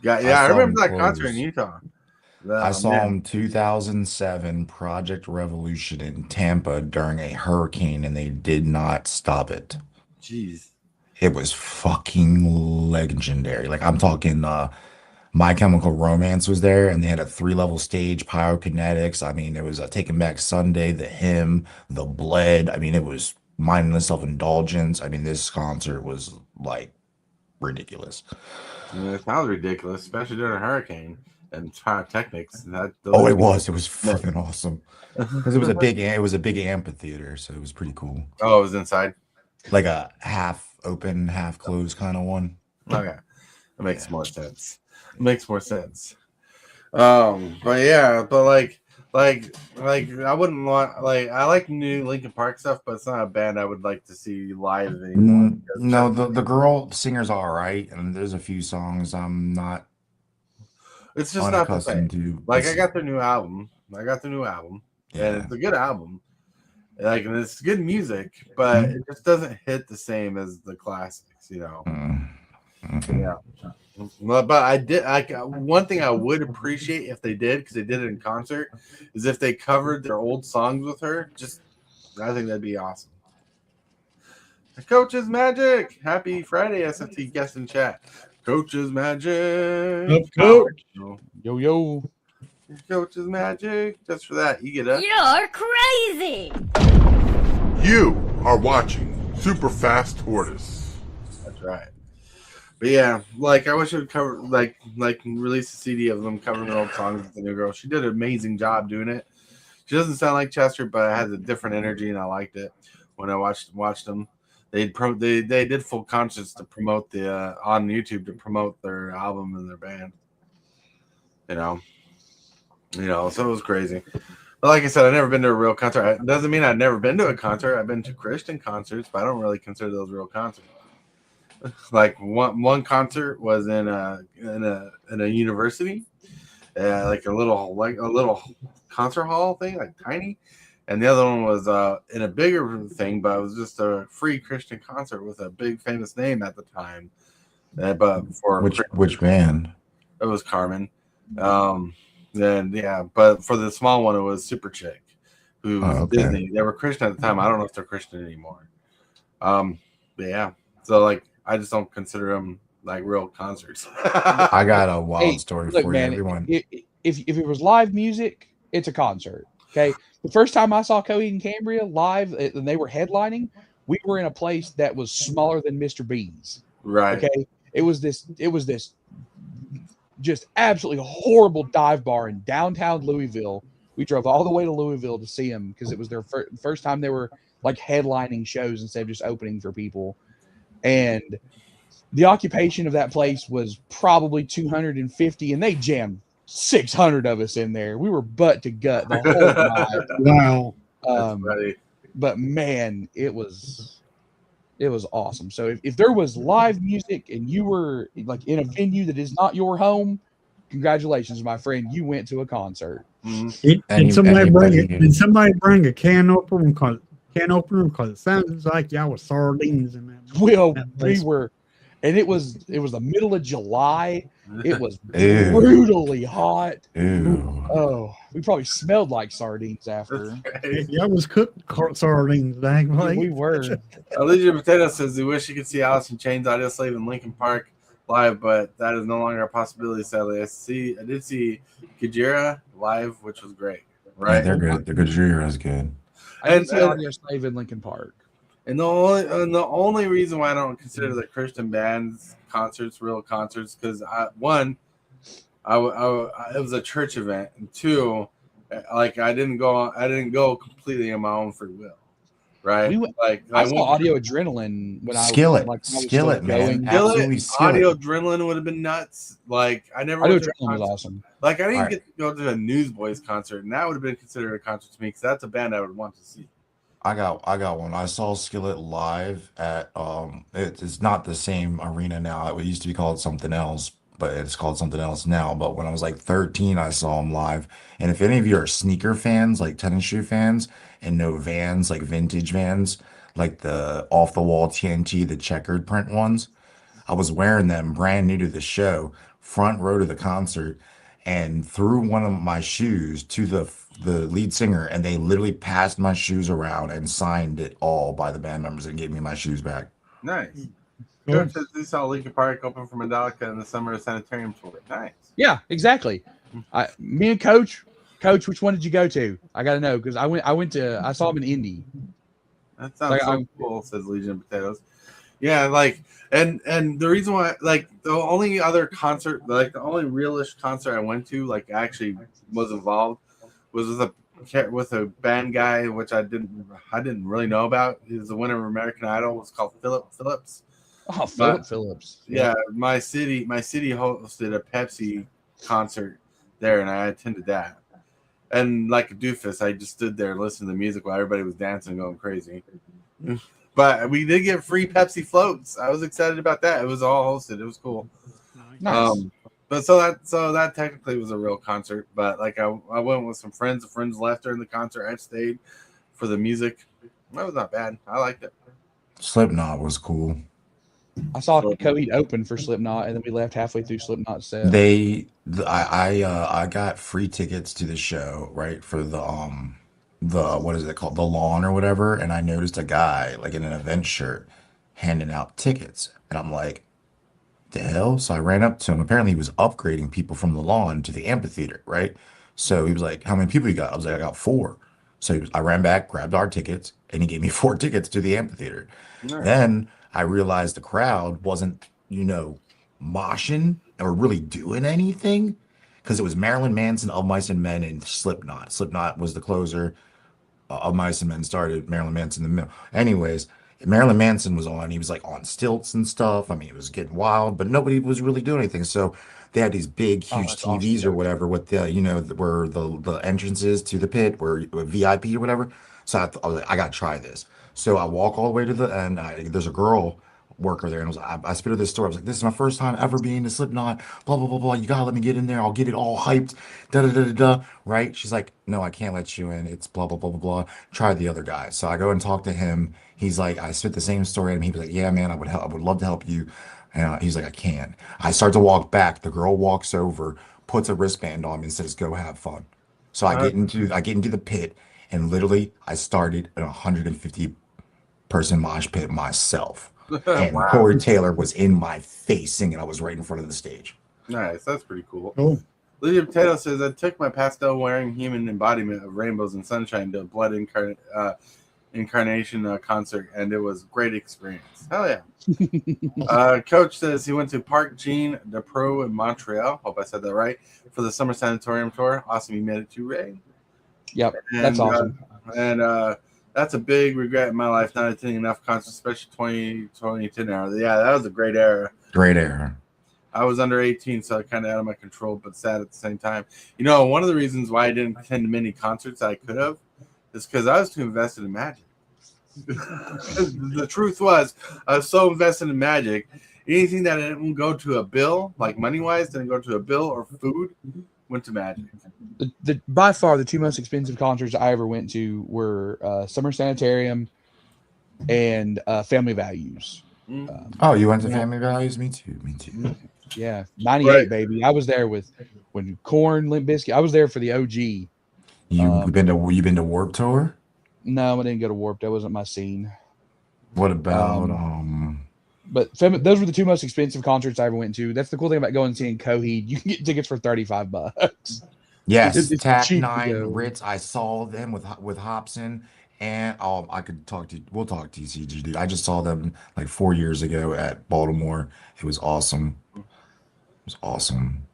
Yeah, I remember that concert in Utah. I saw him 2007 Project Revolution in Tampa during a hurricane, and they did not stop it. Jeez. It was fucking legendary. Like, I'm talking My Chemical Romance was there, and they had a 3-level stage, pyrokinetics. I mean, it was a Taking Back Sunday, The Hymn, The Bled. I mean, it was mindless self-indulgence. I mean, this concert was, like, ridiculous. It sounds ridiculous, especially during a hurricane and pyrotechnics. It was fucking awesome because it was a big amphitheater, so it was pretty cool. Oh, it was inside, like a half open, half closed kind of one. Okay, that makes more sense. It makes more sense. But yeah, but like I wouldn't want I like new Linkin Park stuff, but it's not a band I would like to see live anymore. No, the girl singer's all right, and there's a few songs I'm not. It's just not the same. Like I got their new album. Yeah. And it's a good album. Like, and it's good music, but it just doesn't hit the same as the classics, you know. Yeah. But one thing I would appreciate if they did, because they did it in concert, is if they covered their old songs with her. I think that'd be awesome. Coach's Magic. Happy Friday, SFT guest in chat. Coach's Magic. Up, coach. Yo. Coach's Magic. Just for that, you get up. You're crazy. You are watching Super Fast Tortoise. That's right. But yeah, like I wish it would cover like release a CD of them covering their old songs with the new girl. She did an amazing job doing it. She doesn't sound like Chester, but it has a different energy, and I liked it when I watched them. They did full concerts to promote the on YouTube to promote their album and their band. You know, so it was crazy. But like I said, I've never been to a real concert. It doesn't mean I've never been to a concert. I've been to Christian concerts, but I don't really consider those real concerts. Like one concert was in a university, like a little concert hall thing, like tiny, and the other one was in a bigger thing, but it was just a free Christian concert with a big famous name at the time. But for which band? It was Carmen. Then yeah, but for the small one, it was Super Chick, who was Disney. They were Christian at the time. I don't know if they're Christian anymore. But yeah, so like. I just don't consider them like real concerts. I got a wild story for man, you, everyone. If it was live music, it's a concert. Okay. The first time I saw Coheed and Cambria live and they were headlining, we were in a place that was smaller than Mr. B's. Right. Okay. It was this just absolutely horrible dive bar in downtown Louisville. We drove all the way to Louisville to see them because it was their first time they were like headlining shows instead of just opening for people. And the occupation of that place was probably 250, and they jammed 600 of us in there. We were butt to gut the whole time. Wow. But man, it was awesome. So if there was live music and you were like in a venue that is not your home, congratulations, my friend. You went to a concert. Did somebody bring a can opener because it sounds like y'all were sardines in that. Well, we were and it was the middle of July. It was Ew. brutally hot. Ew. Oh, we probably smelled like sardines after. Yeah, I was cooked sardines. Dang, Yeah, we were. Legion Potato says he wish he could see Alice in Chains Audio Slave in Lincoln Park live, but that is no longer a possibility. Sadly, I did see Kajira live, which was great. Right, Yeah, they're good. The Gajira is good. I did see Audio Slave in Lincoln Park. And the only reason why I don't consider the Christian bands concerts real concerts because it was a church event, and two, like I didn't go completely on my own free will, right? I saw Audio Adrenaline when Skillet, I was Skillet, man, absolutely Skillet. Audio Adrenaline would have been nuts. Like I never. Audio Adrenaline was awesome. Like I didn't get to go to a Newsboys concert, and that would have been considered a concert to me because that's a band I would want to see. I got one. I saw Skillet live at it's not the same arena now. It used to be called something else, but it's called something else now. But when I was like 13, I saw him live. And if any of you are sneaker fans, like tennis shoe fans, and know Vans, like vintage Vans, like the off the wall TNT, the checkered print ones, I was wearing them brand new to the show, front row to the concert, and threw one of my shoes to the lead singer, and they literally passed my shoes around and signed it all by the band members and gave me my shoes back. Nice. Coach says he saw Linkin Park open for Metallica in the summer sanitarium tour. Nice. Yeah, exactly. Me and Coach, which one did you go to? I got to know because I saw him in Indy. That sounds so cool, says Legion of Potatoes. Yeah, like and the reason why, like the only other concert, like the only realish concert I went to, like actually was involved, was with a band guy which I didn't really know about. He was the winner of American Idol. It was called Philip Phillips. Oh, Philip Phillips. Yeah, my city hosted a Pepsi concert there, and I attended that. And like a doofus, I just stood there listening to the music while everybody was dancing, going crazy. But we did get free Pepsi floats. I was excited about that. It was all hosted. It was cool. Nice. But so that technically was a real concert. But like I went with some friends. The friends left during the concert. I stayed for the music. That was not bad. I liked it. Slipknot was cool. I saw Coheed open for Slipknot, and then we left halfway through Slipknot's set. I got free tickets to the show, right, for the what is it called, the lawn or whatever, and I noticed a guy like in an event shirt handing out tickets, and I'm like, the hell? So I ran up to him. Apparently he was upgrading people from the lawn to the amphitheater, right? So he was like, how many people you got? I was like, I got 4. So I ran back, grabbed our tickets, and he gave me 4 tickets to the amphitheater. Nice. Then I realized the crowd wasn't, moshing or really doing anything because it was Marilyn Manson, Of Mice and Men, and Slipknot. Slipknot was the closer. Of Mice and Men started, Marilyn Manson in the middle. Anyways, Marilyn Manson was on. He was like on stilts and stuff. I mean, it was getting wild, but nobody was really doing anything. So they had these big, huge TVs awesome. Or whatever with the, where the entrances to the pit, where VIP or whatever. So I was like, I got to try this. So I walk all the way to the end. There's a girl worker there, and I spit her this story. I was like, this is my first time ever being to Slipknot, blah, blah, blah, blah. You got to let me get in there. I'll get it all hyped, da-da-da-da-da, right? She's like, no, I can't let you in. It's blah, blah, blah, blah, blah. Try the other guy. So I go and talk to him. He's like, I spit the same story, and he was like, yeah, man, I would love to help you. And he's like, I can't. I start to walk back. The girl walks over, puts a wristband on me and says, go have fun. So I get into the pit, and literally I started a 150 person mosh pit myself. And wow. Corey Taylor was in my face singing. I was right in front of the stage. Nice. That's pretty cool. Lydia Potato says, I took my pastel wearing human embodiment of rainbows and sunshine to a blood incarnation concert, and it was a great experience. Hell yeah. Coach says he went to Parc Jean de Pro in Montreal. Hope I said that right. For the summer sanatorium tour. Awesome. You made it too, Ray. Yep. That's awesome. That's a big regret in my life, not attending enough concerts, especially 2010 era. Yeah, that was a great era. Great era. I was under 18, so kind of out of my control, but sad at the same time. One of the reasons why I didn't attend many concerts I could have is because I was too invested in Magic. The truth was, I was so invested in Magic. Anything that didn't go to a bill, like money-wise, didn't go to a bill or food, went to Magic. By far, the 2 most expensive concerts I ever went to were Summer Sanitarium and Family Values. Oh, you went to Family Values? Me too. Me too. Yeah, 98, Right. baby. I was there when Korn, Limp Bizkit. I was there for the OG. You been to Warped Tour? No, I didn't go to Warped. That wasn't my scene. What about But those were the two most expensive concerts I ever went to. That's the cool thing about going and seeing Coheed. You can get tickets for $35. Yes, It's Tac cheap to 9 go. Ritz. I saw them with Hobson, and I could talk to. We'll talk TCG, dude. I just saw them like 4 years ago at Baltimore. It was awesome. It was awesome.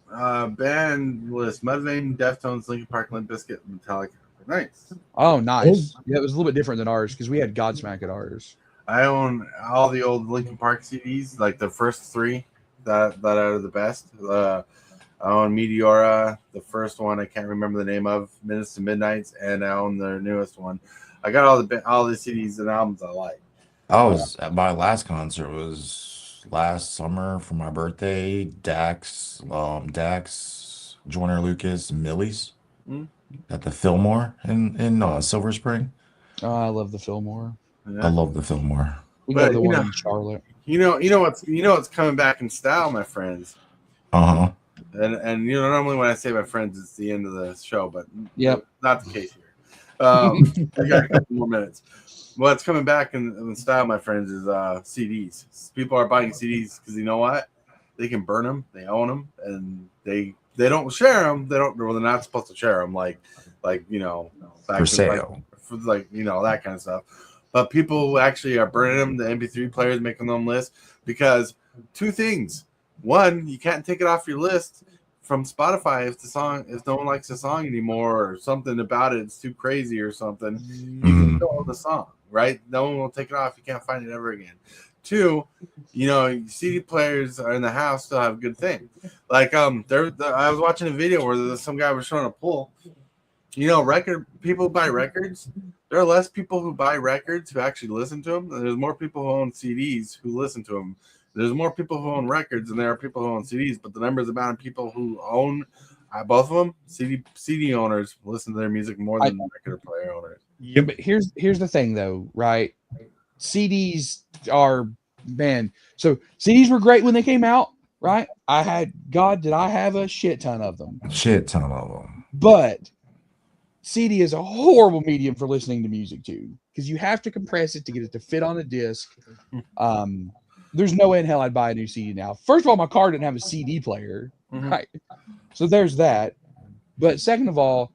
Band list: Mudvayne, Deftones, Linkin Park, Limp Bizkit, Metallica. Nice. Oh, nice. Yeah, it was a little bit different than ours because we had Godsmack at ours. I own all the old Linkin Park CDs, like the first three that are the best. I own Meteora, the first one I can't remember the name of, Minutes to Midnights, and I own their newest one. I got all the CDs and albums I like. My last concert was last summer for my birthday. Dax, Joyner Lucas, Millie's at the Fillmore in Silver Spring. Oh, I love the Fillmore. I love the Fillmore. We got the one in Charlotte. You know what's coming back in style, my friends. Uh-huh. And normally when I say my friends, it's the end of the show, but not the case here. I got a couple more minutes. What's coming back in style, my friends, is CDs. People are buying CDs because you know what? They can burn them, they own them, and they don't share them. They're not supposed to share them, like For sale, that kind of stuff. But people actually are burning them. The MP3 players making them lists because two things. One, you can't take it off your list from Spotify if no one likes the song anymore or something about it's too crazy or something. You can still own the song, right? No one will take it off. You can't find it ever again. Two, CD players are in the house still have a good thing. Like I was watching a video where some guy was showing a poll. People buy records. There are less people who buy records who actually listen to them. There's more people who own CDs who listen to them. There's more people who own records than there are people who own CDs. But the numbers amount of people who own both of them, CD owners listen to their music more than record player owners. Yeah, but here's the thing though, right? CDs are so CDs were great when they came out, right? Did I have a shit ton of them? But CD is a horrible medium for listening to music to because you have to compress it to get it to fit on a disc. There's no way in hell I'd buy a new CD now. First of all, my car didn't have a CD player, right? So there's that. But second of all,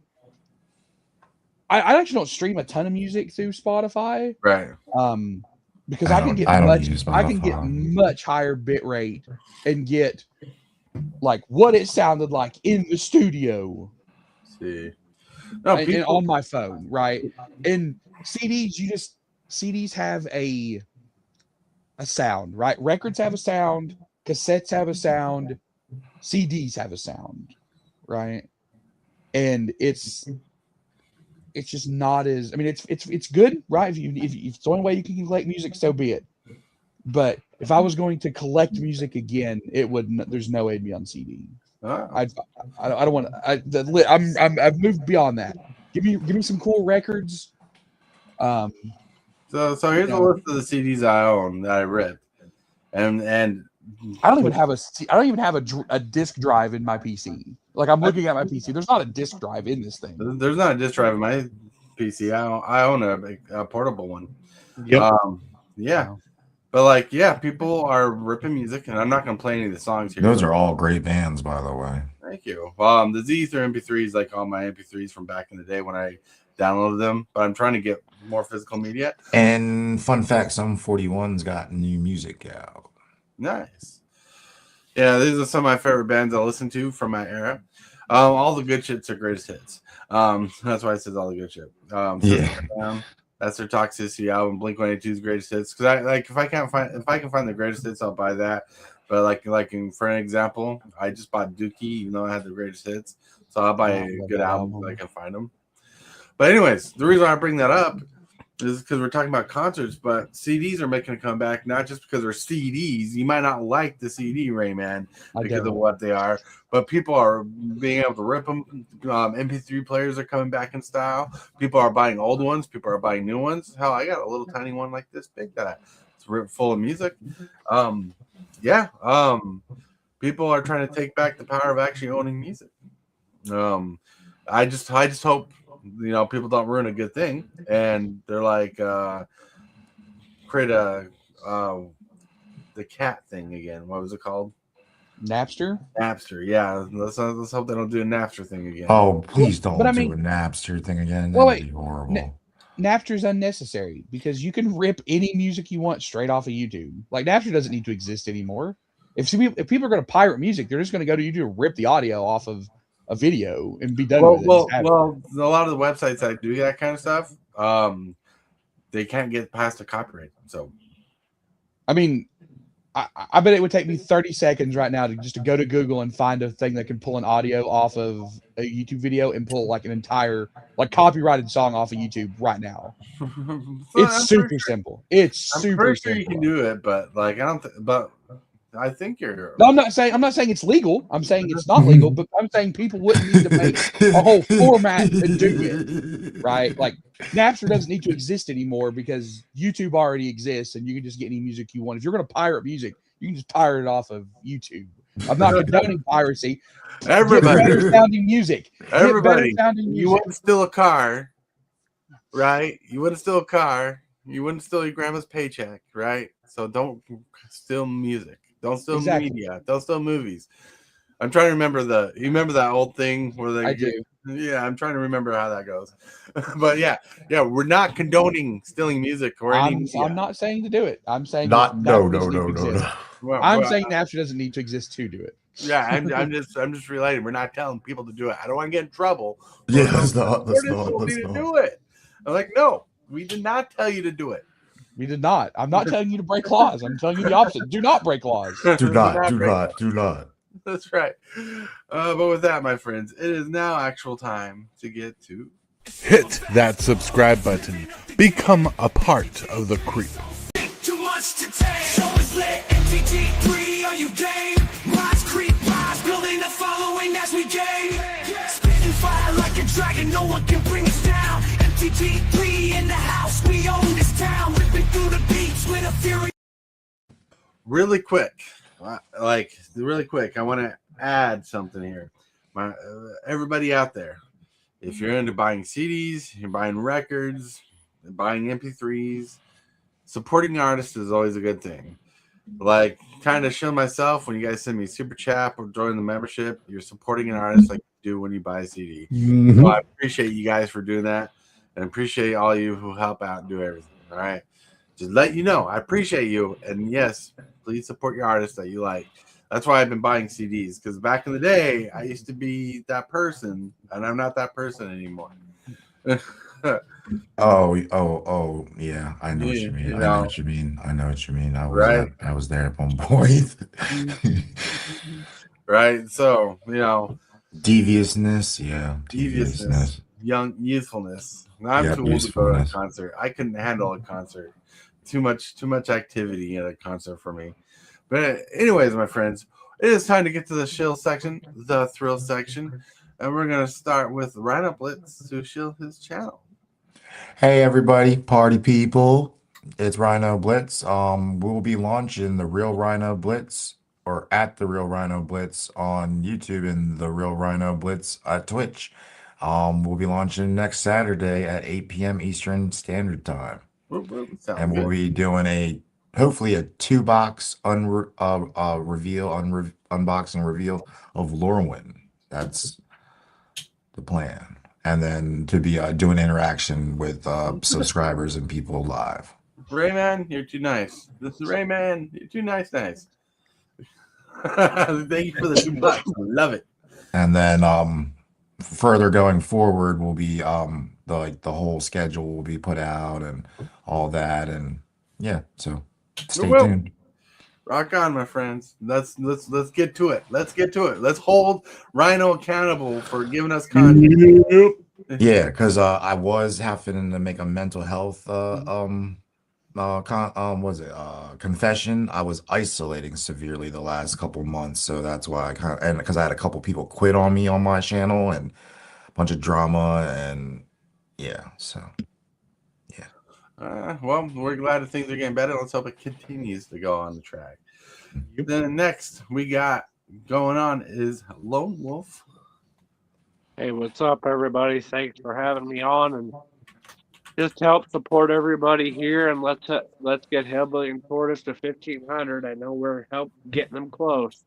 I actually don't stream a ton of music through Spotify, right? Because I can get much higher bit rate and get like what it sounded like in the studio. See. And on my phone, right? And CDs have a sound, right? Records have a sound, cassettes have a sound, CDs have a sound, right? And it's just not as it's good, right? If it's the only way you can collect music, so be it. But if I was going to collect music again, there's no way it'd be on CD. I don't want to. I've moved beyond that. Give me some cool records. So here's a list of the CDs I own that I ripped, and I don't even have a disc drive in my PC. Like I'm looking at my PC. There's not a disc drive in this thing. There's not a disc drive in my PC. I own a portable one. Yep. Yeah. But people are ripping music, and I'm not gonna play any of the songs here. Those are all great bands, by the way. Thank you. The Z through MP3s, like all my MP3s from back in the day when I downloaded them. But I'm trying to get more physical media. And fun fact, some 41's got new music out. Nice. Yeah, these are some of my favorite bands I listen to from my era. All the good shits are greatest hits. That's why it says all the good shit. That's their Toxicity album, Blink-182's greatest hits. Because if I can find the greatest hits, I'll buy that. But for an example, I just bought Dookie, even though I had the greatest hits. So I'll buy a good album if I can find them. But anyways, the reason I bring that up is because we're talking about concerts, but CDs are making a comeback, not just because they're CDs. You might not like the CD, Rayman, because of what they are, but people are being able to rip them. MP3 players are coming back in style. People are buying old ones. People are buying new ones. Hell, I got a little tiny one like this big that full of music. Yeah. People are trying to take back the power of actually owning music. I just hope people don't ruin a good thing, and they're like create a the cat thing again. What was it called? Napster. Napster. Yeah. Let's hope they don't do a Napster thing again. Oh, please don't But I do mean- a Napster thing again. Well, That'd wait. be horrible. Napster is unnecessary because you can rip any music you want straight off of YouTube. Like Napster doesn't need to exist anymore. If people are going to pirate music, they're just going to go to YouTube and rip the audio off of a video and be done with it. Well, a lot of the websites that do that kind of stuff, they can't get past the copyright. So, I mean, I bet it would take me 30 seconds right now to go to Google and find a thing that can pull an audio off of a YouTube video and pull like an entire copyrighted song off of YouTube right now. It's super simple. It's I'm super pretty sure simple. you can do it, but I don't. But I think you're. No, I'm not saying it's legal. I'm saying it's not legal, but I'm saying people wouldn't need to make a whole format to do it, right? Like Napster doesn't need to exist anymore because YouTube already exists, and you can just get any music you want. If you're going to pirate music, you can just pirate it off of YouTube. I'm not condoning piracy. Everybody, Get better sounding music. everybody, Get better sounding you music. wouldn't steal a car, right? You wouldn't steal a car. You wouldn't steal your grandma's paycheck, right? So don't steal music. Don't steal media. Don't steal movies. I'm trying to remember you remember that old thing where they I do. Yeah, I'm trying to remember how that goes. But yeah, we're not condoning stealing music or any media. I'm not saying to do it. I'm saying No. Well, I'm saying Napster doesn't need to exist to do it. Yeah, I'm just relating. We're not telling people to do it. I don't want to get in trouble. Yeah, let's not. Do it. I'm like, no, we did not tell you to do it. We did not. I'm not telling you to break laws. I'm telling you the opposite. Do not break laws. Do not. That's right. But with that, my friends, it is now actual time to get to Hit that subscribe button. Become a part of the creep. Too much to take. Show is lit. MTG3, are you game? Rise, creep, rise. Building a following as we gain. Spitting fire like a dragon. No one can bring us down. MTG3 in the house. We own this town. Ripping through the beats with a fury. really quick. Really quick. I want to add something here. Everybody out there, if you're into buying CDs, you're buying records, you're buying MP3s, supporting artists is always a good thing. Like, kind of show myself when you guys send me super chat or join the membership, you're supporting an artist like you do when you buy a CD. So I appreciate you guys for doing that, and appreciate all you who help out and do everything. All right, just let you know I appreciate you, and yes, please support your artists that you like. That's why I've been buying CDs, because back in the day I used to be that person, and I'm not that person anymore. Oh, yeah. I know what you mean. I know what you mean. I was there at one point. Right. So, Deviousness, yeah. Deviousness. Young youthfulness. I'm too old to go to a concert. I couldn't handle a concert. Too much activity at a concert for me. But anyways, my friends, it is time to get to the shill section, the thrill section, and we're gonna start with Rhinoblitz to shill his channel. Hey everybody, party people. It's Rhinoblitz. We'll be launching the Real Rhinoblitz or at the Real Rhinoblitz on YouTube and the Real Rhinoblitz at Twitch. We'll be launching next Saturday at 8 p.m. Eastern Standard Time. And we'll be doing hopefully a 2-box unboxing reveal of Lorwyn. That's the plan. And then to be doing interaction with subscribers and people live. Rayman, you're too nice. This is Rayman, you're too nice. Thank you for the $2. Love it. And then further going forward will be the whole schedule will be put out and all that, and yeah, so stay tuned. Rock on, my friends. Let's get to it. Let's hold Rhino accountable for giving us content. Yeah, because I was having to make a mental health confession. I was isolating severely the last couple months, so that's why and because I had a couple people quit on me on my channel and a bunch of drama, and yeah, so yeah. Well, we're glad that things are getting better. Let's hope it continues to go on the track. Then next we got going on is Lone Wolf. Hey, what's up, everybody? Thanks for having me on, and just help support everybody here, and let's get Hillbilly and Tortoise to 1,500. I know we're getting them close.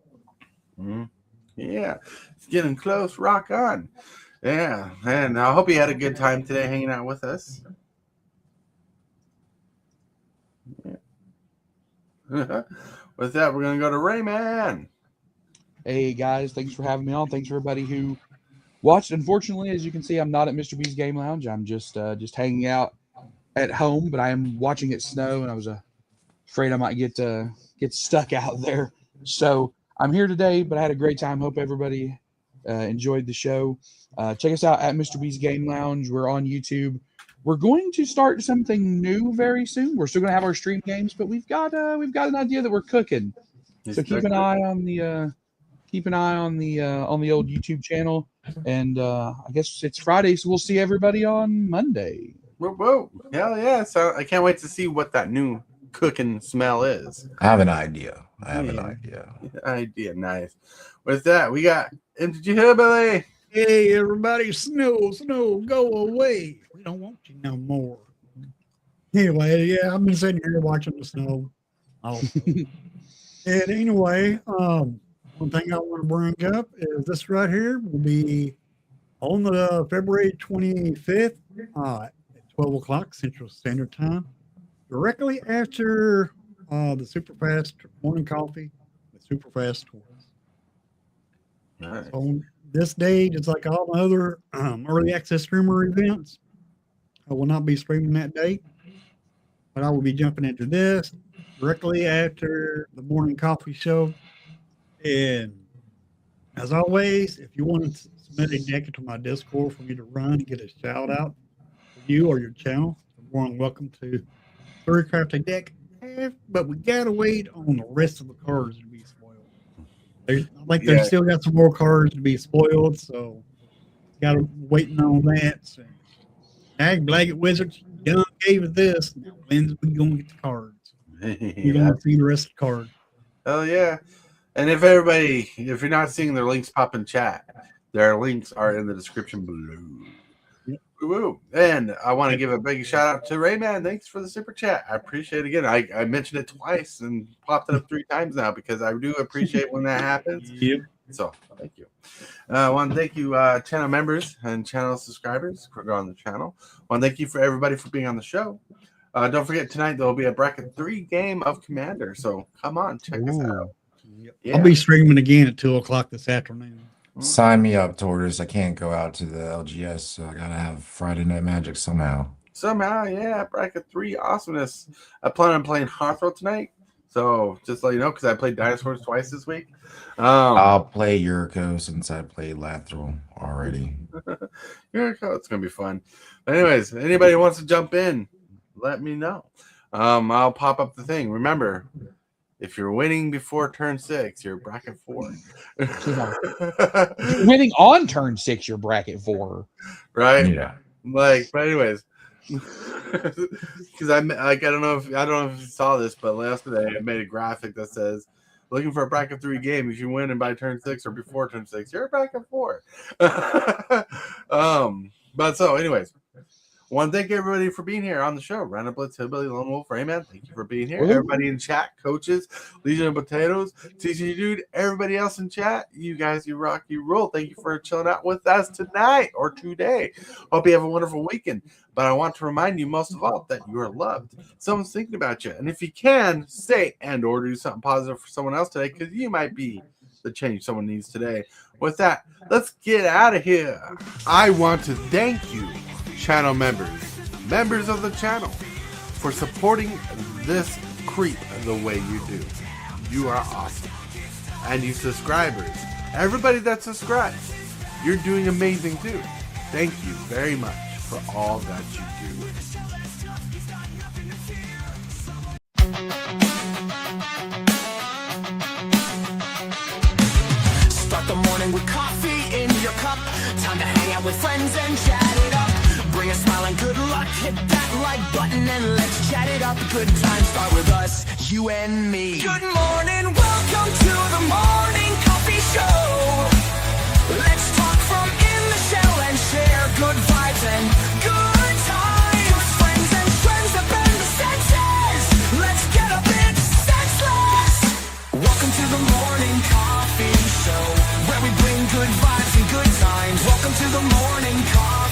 Yeah, it's getting close. Rock on. Yeah, and I hope you had a good time today hanging out with us. Yeah. With that, we're going to go to Rayman. Hey guys, thanks for having me on. Thanks for everybody who watched. Unfortunately, as you can see, I'm not at Mr. B's Game Lounge. I'm just hanging out at home, but I am watching it snow, and I was afraid I might get stuck out there. So I'm here today, but I had a great time. Hope everybody enjoyed the show. Check us out at Mr. B's Game Lounge. We're on YouTube. We're going to start something new very soon. We're still going to have our stream games, but we've got an idea that we're cooking. So keep an eye on the old YouTube channel. And I guess it's Friday, so we'll see everybody on Monday. Whoa. Hell yeah. So I can't wait to see what that new cooking smell is. I have an idea. Idea. Nice. With that, we got MTG Hillbilly. Hey, everybody, snow, go away. We don't want you no more. Anyway, yeah, I've been sitting here watching the snow. And anyway, one thing I want to bring up is this right here will be on the February 25th at 12 o'clock Central Standard Time, directly after the Super Fast Morning Coffee with Super Fast Tortoise. Nice. So this day, just like all the other early access streamer events, I will not be streaming that day, but I will be jumping into this directly after the morning coffee show. And as always, if you want to submit a deck into my Discord for me to run and get a shout out for you or your channel, you're more than welcome to craft a deck. But we gotta wait on the rest of the cards to be spoiled. I think they've still got some more cards to be spoiled, so gotta waiting on that. So, Blaggett Wizards, Young gave us this. Now when's we gonna get the cards? You're gonna see the rest of the cards. Oh yeah. And if you're not seeing their links pop in chat, their links are in the description below. Yep. Woo-woo. And I want to give a big shout out to Rayman. Thanks for the super chat. I appreciate it again. I mentioned it twice and popped it up 3 times now because I do appreciate when that happens. Yep. So thank you. I want to thank you, channel members and channel subscribers for going on the channel. I want to thank you for everybody for being on the show. Don't forget, tonight there will be a bracket 3 game of Commander. So come on, check us out. Yep. Yeah. I'll be streaming again at 2 o'clock this afternoon. Sign me up, Tortoise. I can't go out to the LGS, so I gotta have Friday Night Magic somehow. Yeah, bracket 3 awesomeness. I plan on playing Hearthstone tonight, so just to let you know, because I played Dinosaurs twice this week. I'll play Yuriko since I played Lathril already. Yuriko, it's gonna be fun. But anyways, anybody who wants to jump in, let me know. I'll pop up the thing. Remember, if you're winning before turn 6, you're bracket 4. Winning on turn 6, you're bracket 4. Right? Yeah. But anyways, because I don't know if you saw this, but yesterday I made a graphic that says, looking for a bracket 3 game. If you win and by turn 6 or before turn 6, you're a bracket 4. But so anyways, want to thank everybody for being here on the show. Rhinoblitz, Hillbilly, Lone Wolf, Rayman, thank you for being here. Everybody in chat, coaches, Legion of Potatoes, TCGdude, everybody else in chat, you guys, you rock, you roll. Thank you for chilling out with us tonight or today. Hope you have a wonderful weekend. But I want to remind you most of all that you are loved. Someone's thinking about you. And if you can, say and or do something positive for someone else today, because you might be the change someone needs today. With that, let's get out of here. I want to thank you, channel members of the channel, for supporting this creep the way you do. You are awesome. And you subscribers, everybody that subscribes, you're doing amazing too. Thank you very much for all that you do. Start the morning with coffee in your cup. Time to hang out with friends and chat it up. Bring a smile and good luck. Hit that like button and let's chat it up. Good times start with us, you and me. Good morning, welcome to the morning coffee show. Let's talk from in the shell and share good vibes and good times. Friends and friends that bend the senses. Let's get a bit senseless. Welcome to the morning coffee show, where we bring good vibes and good times. Welcome to the morning coffee.